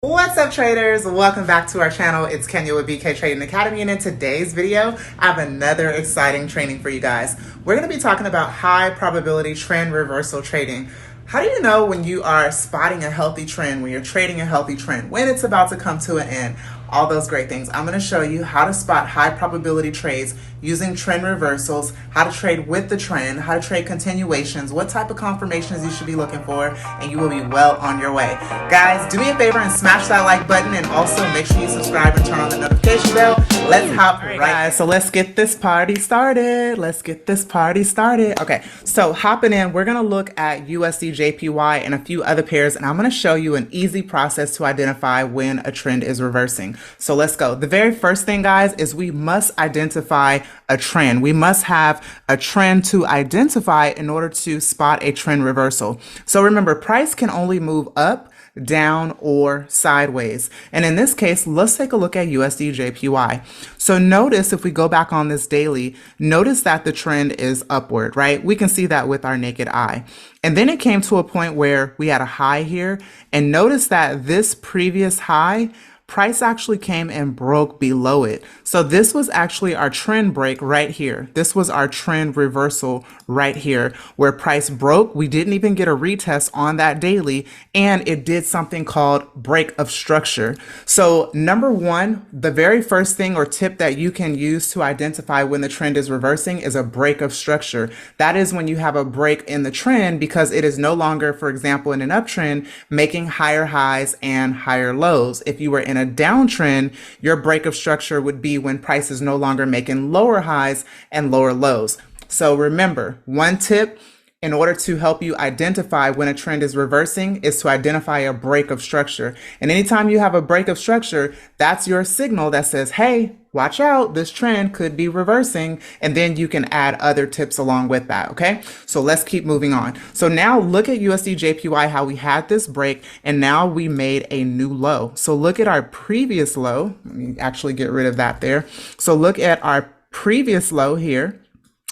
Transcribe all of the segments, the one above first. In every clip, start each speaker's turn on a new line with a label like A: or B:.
A: What's up, traders? Welcome back to our channel. It's Kenya with BK Trading Academy, and in today's video I have another exciting training for you guys. We're going to be talking about high probability trend reversal trading. How do you know when you are spotting a healthy trend, when you're trading a healthy trend, when it's about to come to an end? All those great things. I'm going to show you how to spot high probability trades using trend reversals, how to trade with the trend, how to trade continuations, what type of confirmations you should be looking for, and you will be well on your way. Guys, do me a favor and smash that like button, and also make sure you subscribe and turn on the notification bell. Let's hop right, guys. So let's get this party started. Okay, so hopping in, we're going to look at USDJPY and a few other pairs, and I'm going to show you an easy process to identify when a trend is reversing. So let's go. The very first thing, guys, is we must identify a trend. We must have a trend to identify in order to spot a trend reversal. So remember, price can only move up, down, or sideways. And in this case, let's take a look at USDJPY. So notice if we go back on this daily, notice that the trend is upward, right? We can see that with our naked eye. And then it came to a point where we had a high here, and notice that this previous high, price actually came and broke below it. So this was actually our trend break right here. This was our trend reversal right here where price broke. We didn't even get a retest on that daily, and it did something called break of structure. So number one, the very first thing or tip that you can use to identify when the trend is reversing is a break of structure. That is when you have a break in the trend because it is no longer, for example, in an uptrend, making higher highs and higher lows. If you were in a downtrend, your break of structure would be when price is no longer making lower highs and lower lows. So remember, one tip in order to help you identify when a trend is reversing is to identify a break of structure. And anytime you have a break of structure, that's your signal that says, hey, watch out, this trend could be reversing. And then you can add other tips along with that, okay? So let's keep moving on. So now look at USDJPY, how we had this break, and now we made a new low. So look at our previous low. Let me actually get rid of that there. So look at our previous low here.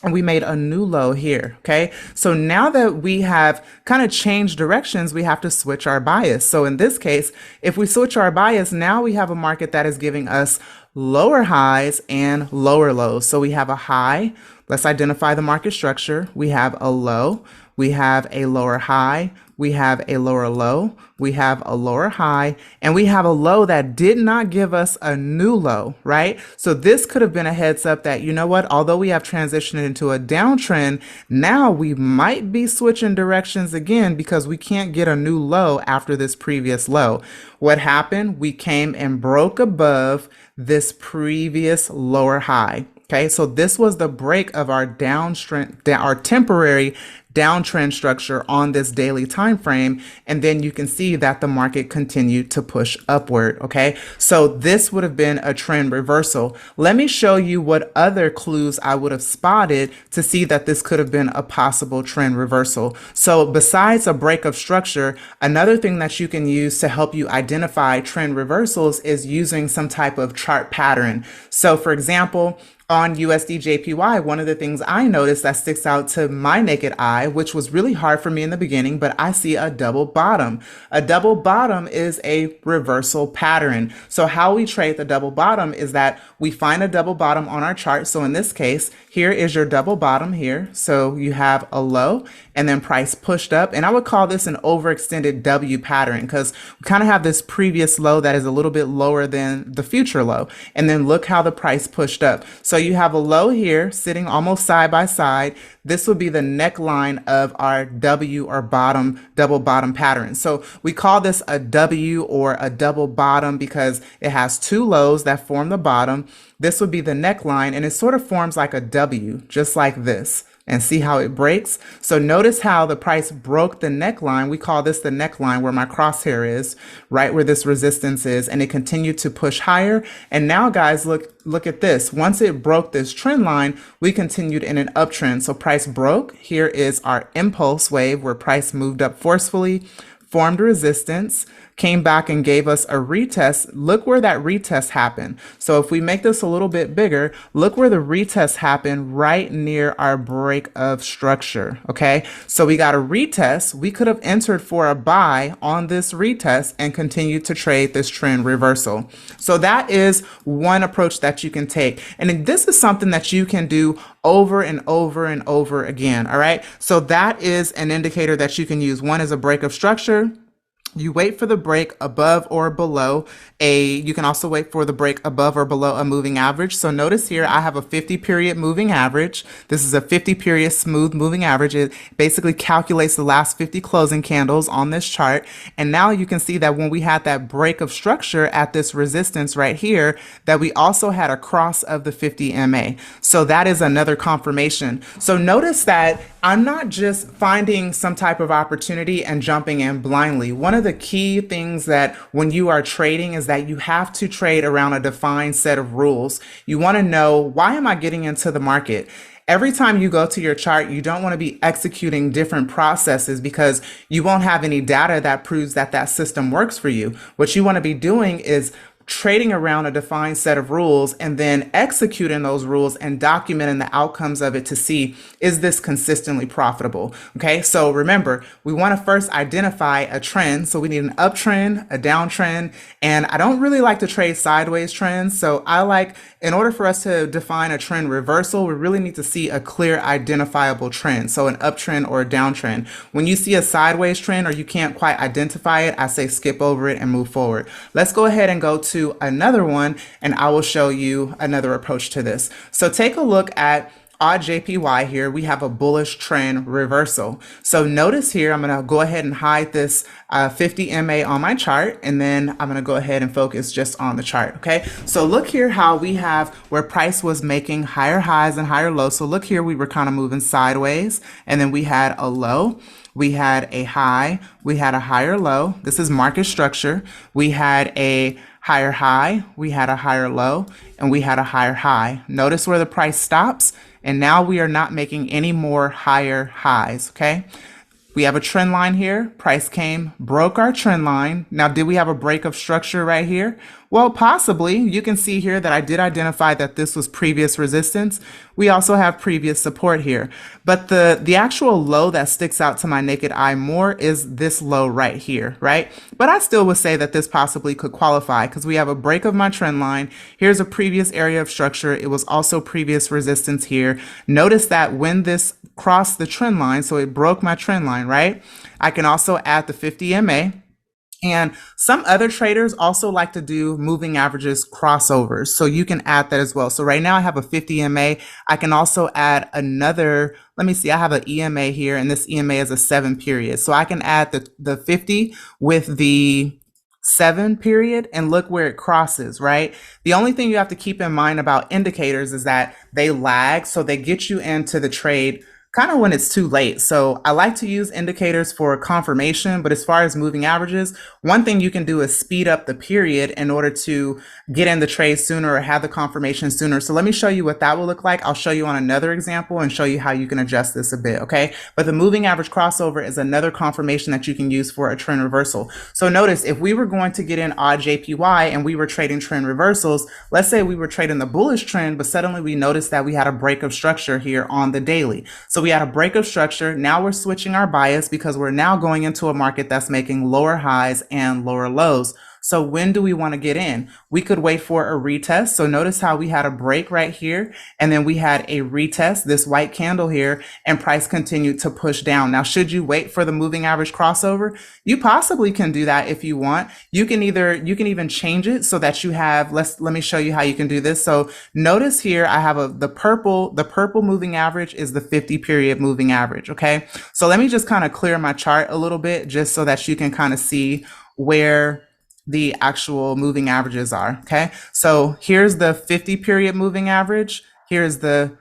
A: And we made a new low here, okay? So now that we have kind of changed directions, we have to switch our bias. So in this case, if we switch our bias, now we have a market that is giving us lower highs and lower lows. So we have a high. Let's identify the market structure. We have a low. We have a lower high. We have a lower low. We have a lower high, and we have a low that did not give us a new low, right? So this could have been a heads up that, you know what, although we have transitioned into a downtrend, now we might be switching directions again because we can't get a new low after this previous low. What happened? We came and broke above this previous lower high. Okay, so this was the break of our our temporary downtrend structure on this daily time frame, and then you can see that the market continued to push upward. Okay, so this would have been a trend reversal. Let me show you what other clues I would have spotted to see that this could have been a possible trend reversal. So besides a break of structure, another thing that you can use to help you identify trend reversals is using some type of chart pattern. So for example, on USDJPY, one of the things I noticed that sticks out to my naked eye, which was really hard for me in the beginning, but I see a double bottom. A double bottom is a reversal pattern. So how we trade the double bottom is that we find a double bottom on our chart. So in this case, here is your double bottom here. So you have a low and then price pushed up. And I would call this an overextended W pattern because we kind of have this previous low that is a little bit lower than the future low. And then look how the price pushed up. So you have a low here sitting almost side by side. This would be the neckline of our W or bottom, double bottom pattern. So we call this a W or a double bottom because it has two lows that form the bottom. This would be the neckline, and it sort of forms like a W, just like this. And see how it breaks? So notice how the price broke the neckline. We call this the neckline where my crosshair is, right where this resistance is, and it continued to push higher. And now, guys, look at this. Once it broke this trend line, we continued in an uptrend. So price broke. Here is our impulse wave where price moved up forcefully, formed resistance, came back and gave us a retest. Look where that retest happened. So if we make this a little bit bigger, look where the retest happened, right near our break of structure. Okay, so we got a retest. We could have entered for a buy on this retest and continued to trade this trend reversal. So that is one approach that you can take. And this is something that you can do over and over and over again. All right, so that is an indicator that you can use. One is a break of structure. You wait for the break above or below you can also wait for the break above or below a moving average. So notice here, I have a 50 period moving average. This is a 50 period smooth moving average. It basically calculates the last 50 closing candles on this chart. And now you can see that when we had that break of structure at this resistance right here, that we also had a cross of the 50 MA. So that is another confirmation. So notice that I'm not just finding some type of opportunity and jumping in blindly. One of the key things that when you are trading is that you have to trade around a defined set of rules. You want to know, why am I getting into the market? Every time you go to your chart, you don't want to be executing different processes because you won't have any data that proves that that system works for you. What you want to be doing is trading around a defined set of rules and then executing those rules and documenting the outcomes of it to see, is this consistently profitable? Okay, so remember, we want to first identify a trend. So we need an uptrend, a downtrend, and I don't really like to trade sideways trends. So in order for us to define a trend reversal, we really need to see a clear identifiable trend. So an uptrend or a downtrend. When you see a sideways trend or you can't quite identify it, I say skip over it and move forward. Let's go ahead and go to another one and I will show you another approach to this. So take a look at JPY here. We have a bullish trend reversal. So notice here, I'm going to go ahead and hide this 50 MA on my chart, and then I'm going to go ahead and focus just on the chart. Okay, so look here how we have where price was making higher highs and higher lows. So look here, we were kind of moving sideways, and then we had a low. We had a high, we had a higher low. This is market structure. We had a higher high, we had a higher low, and we had a higher high. Notice where the price stops, and now we are not making any more higher highs, okay? We have a trend line here. Price came, broke our trend line. Now, did we have a break of structure right here? Well, possibly. You can see here that I did identify that this was previous resistance. We also have previous support here. But the actual low that sticks out to my naked eye more is this low right here, right? But I still would say that this possibly could qualify because we have a break of my trend line. Here's a previous area of structure. It was also previous resistance here. Notice that when this crossed the trend line, so it broke my trend line, right? I can also add the 50 MA. And some other traders also like to do moving averages crossovers. So you can add that as well. So right now I have a 50 MA. I can also add another, let me see, I have an EMA here, and this EMA is a 7 period. So I can add the 50 with the 7 period and look where it crosses, right? The only thing you have to keep in mind about indicators is that they lag. So they get you into the trade kind of when it's too late. So I like to use indicators for confirmation, but as far as moving averages, one thing you can do is speed up the period in order to get in the trade sooner or have the confirmation sooner. So let me show you what that will look like. I'll show you on another example and show you how you can adjust this a bit, okay? But the moving average crossover is another confirmation that you can use for a trend reversal. So notice if we were going to get in odd JPY and we were trading trend reversals, let's say we were trading the bullish trend, but suddenly we noticed that we had a break of structure here on the daily. So we had a break of structure. Now we're switching our bias because we're now going into a market that's making lower highs and lower lows. So when do we want to get in? We could wait for a retest. So notice how we had a break right here, and then we had a retest, this white candle here, and price continued to push down. Now, should you wait for the moving average crossover? You possibly can do that if you want. You can even change it so that you have, let me show you how you can do this. So notice here, I have the purple moving average is the 50 period moving average. Okay. So let me just kind of clear my chart a little bit just so that you can kind of see where the actual moving averages are. Okay, so here's the 50 period moving average. Here's the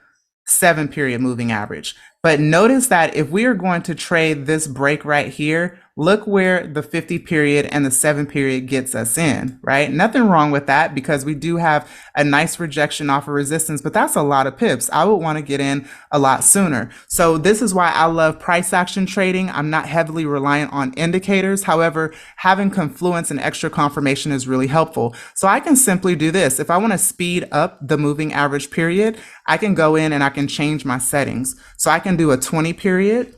A: 7 period moving average. But notice that if we are going to trade this break right here, look where the 50 period and the 7 period gets us in, right? Nothing wrong with that because we do have a nice rejection off of resistance, but that's a lot of pips. I would want to get in a lot sooner. So this is why I love price action trading. I'm not heavily reliant on indicators. However, having confluence and extra confirmation is really helpful. So I can simply do this. If I want to speed up the moving average period, I can go in and I can change my settings. So I can do a 20 period.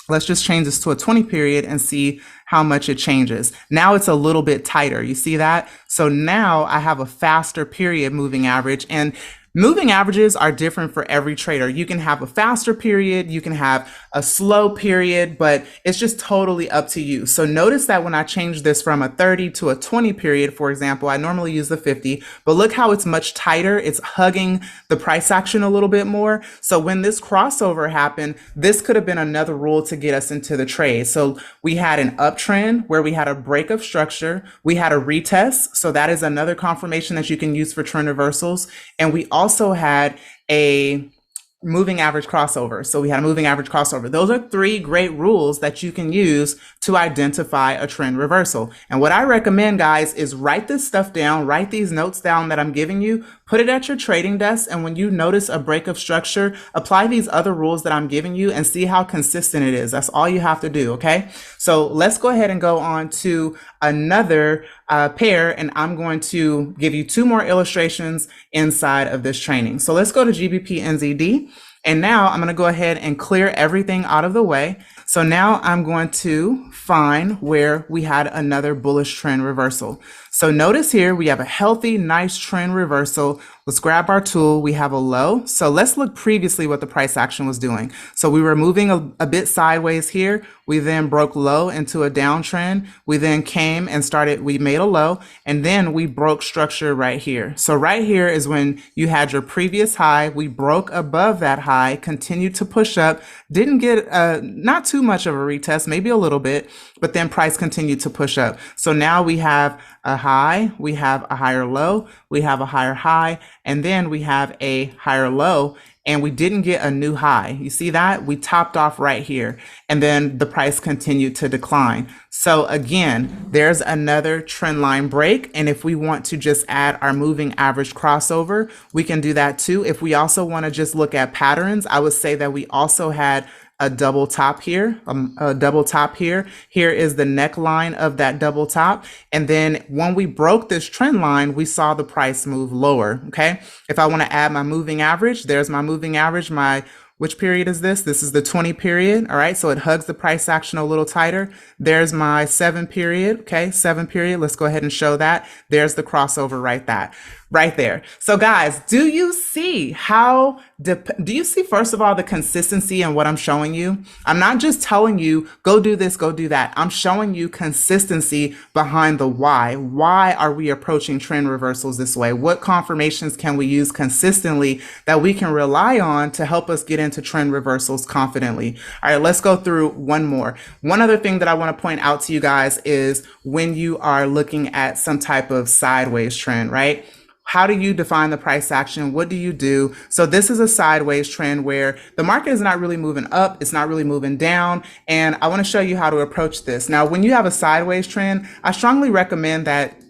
A: Let's just change this to a 20 period and see how much it changes. Now it's a little bit tighter. You see that? So now I have a faster period moving average, and moving averages are different for every trader. You can have a faster period, you can have a slow period, but it's just totally up to you. So notice that when I change this from a 30 to a 20 period, for example, I normally use the 50, but look how it's much tighter. It's hugging the price action a little bit more. So when this crossover happened, this could have been another rule to get us into the trade. So we had an uptrend where we had a break of structure. We had a retest. So that is another confirmation that you can use for trend reversals. And we also had a moving average crossover. So we had a moving average crossover. Those are 3 great rules that you can use to identify a trend reversal. And what I recommend, guys, is write this stuff down, write these notes down that I'm giving you, put it at your trading desk. And when you notice a break of structure, apply these other rules that I'm giving you and see how consistent it is. That's all you have to do. Okay. So let's go ahead and go on to another pair, and I'm going to give you 2 more illustrations inside of this training. So let's go to GBPNZD. And now I'm going to go ahead and clear everything out of the way. So now I'm going to find where we had another bullish trend reversal. So notice here we have a healthy, nice trend reversal. Let's grab our tool. We have a low. So let's look previously what the price action was doing. So we were moving a bit sideways here. We then broke low into a downtrend. We then came and we made a low, and then we broke structure right here. So right here is when you had your previous high. We broke above that high, continued to push up, didn't get not too much of a retest, maybe a little bit, but then price continued to push up. So now we have a high, we have a higher low, we have a higher high, and then we have a higher low, and we didn't get a new high. You see that? We topped off right here, and then the price continued to decline. So again, there's another trend line break, and if we want to just add our moving average crossover, we can do that too. If we also want to just look at patterns, I would say that we also had a double top here, a double top here. Here is the neckline of that double top. And then when we broke this trend line, we saw the price move lower, okay? If I want to add my moving average, there's my moving average, which period is this? This is the 20 period, all right? So it hugs the price action a little tighter. There's my 7 period, okay? 7 period, let's go ahead and show that. There's the crossover right there. So guys, do you see first of all, the consistency in what I'm showing you? I'm not just telling you, go do this, go do that. I'm showing you consistency behind the why. Why are we approaching trend reversals this way? What confirmations can we use consistently that we can rely on to help us get into trend reversals confidently? All right, let's go through one more. One other thing that I want to point out to you guys is when you are looking at some type of sideways trend, right? How do you define the price action? What do you do? So this is a sideways trend where the market is not really moving up. It's not really moving down. And I want to show you how to approach this. Now, when you have a sideways trend, I strongly recommend that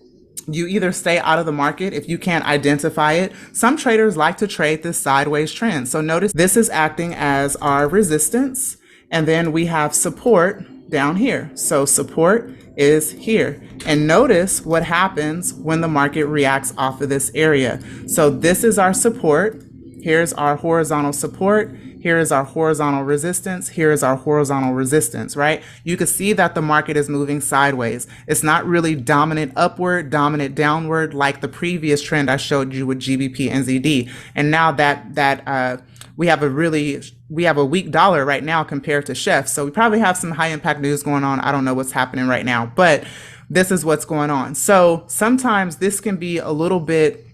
A: you either stay out of the market if you can't identify it. Some traders like to trade this sideways trend. So notice this is acting as our resistance. And then we have support down here. So support is here. And notice what happens when the market reacts off of this area. So this is our support. Here's our horizontal support. Here is our horizontal resistance. Here is our horizontal resistance, right? You can see that the market is moving sideways. It's not really dominant upward, dominant downward like the previous trend I showed you with GBPNZD. And now that we have a weak dollar right now compared to Chef. So we probably have some high impact news going on. I don't know what's happening right now, but this is what's going on. So sometimes this can be a little bit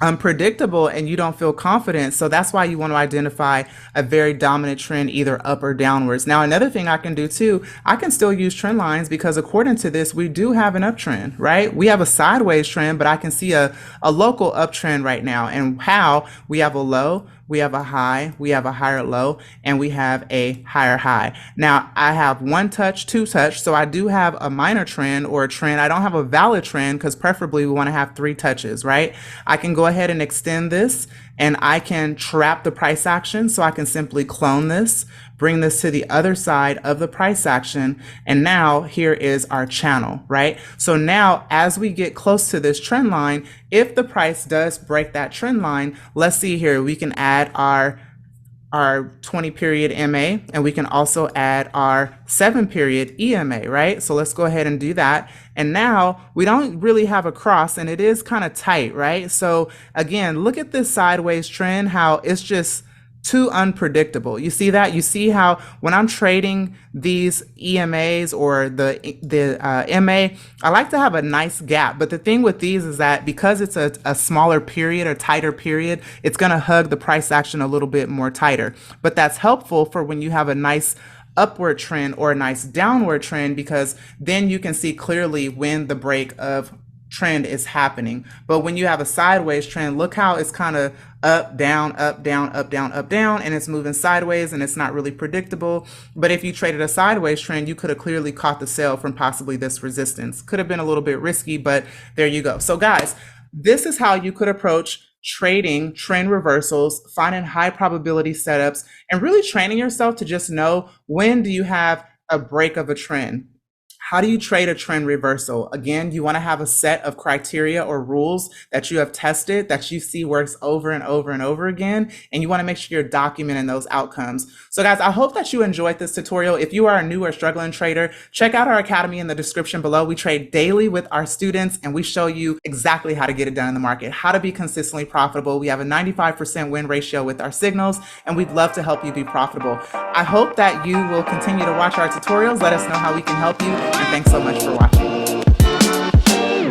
A: unpredictable and you don't feel confident. So that's why you want to identify a very dominant trend, either up or downwards. Now, another thing I can do too, I can still use trend lines because according to this, we do have an uptrend, right? We have a sideways trend, but I can see a local uptrend right now. And how we have a low, we have a high, we have a higher low, and we have a higher high. Now, I have one touch, two touch, so I do have a minor trend or a trend. I don't have a valid trend because preferably we want to have 3 touches, right? I can go ahead and extend this, and I can trap the price action, so I can simply clone this, bring this to the other side of the price action, and now here is our channel, right? So now as we get close to this trend line, if the price does break that trend line, let's see here, we can add our 20 period MA, and we can also add our 7 period EMA, right? So let's go ahead and do that. And now we don't really have a cross, and it is kind of tight, right? So again, look at this sideways trend, how it's just too unpredictable. You see that? You see how when I'm trading these EMAs or the MA, I like to have a nice gap. But the thing with these is that because it's a smaller period or tighter period, it's going to hug the price action a little bit more tighter. But that's helpful for when you have a nice upward trend or a nice downward trend, because then you can see clearly when the break of trend is happening. But when you have a sideways trend, look how it's kind of up, down, up, down, up, down, up, down, and it's moving sideways and it's not really predictable. But if you traded a sideways trend, you could have clearly caught the sell from possibly this resistance. Could have been a little bit risky, but there you go. So guys, this is how you could approach trading trend reversals, finding high probability setups, and really training yourself to just know when do you have a break of a trend. How do you trade a trend reversal? Again, you want to have a set of criteria or rules that you have tested, that you see works over and over and over again, and you want to make sure you're documenting those outcomes. So guys, I hope that you enjoyed this tutorial. If you are a new or struggling trader, check out our academy in the description below. We trade daily with our students, and we show you exactly how to get it done in the market, how to be consistently profitable. We have a 95% win ratio with our signals, and we'd love to help you be profitable. I hope that you will continue to watch our tutorials. Let us know how we can help you. And thanks so much for watching.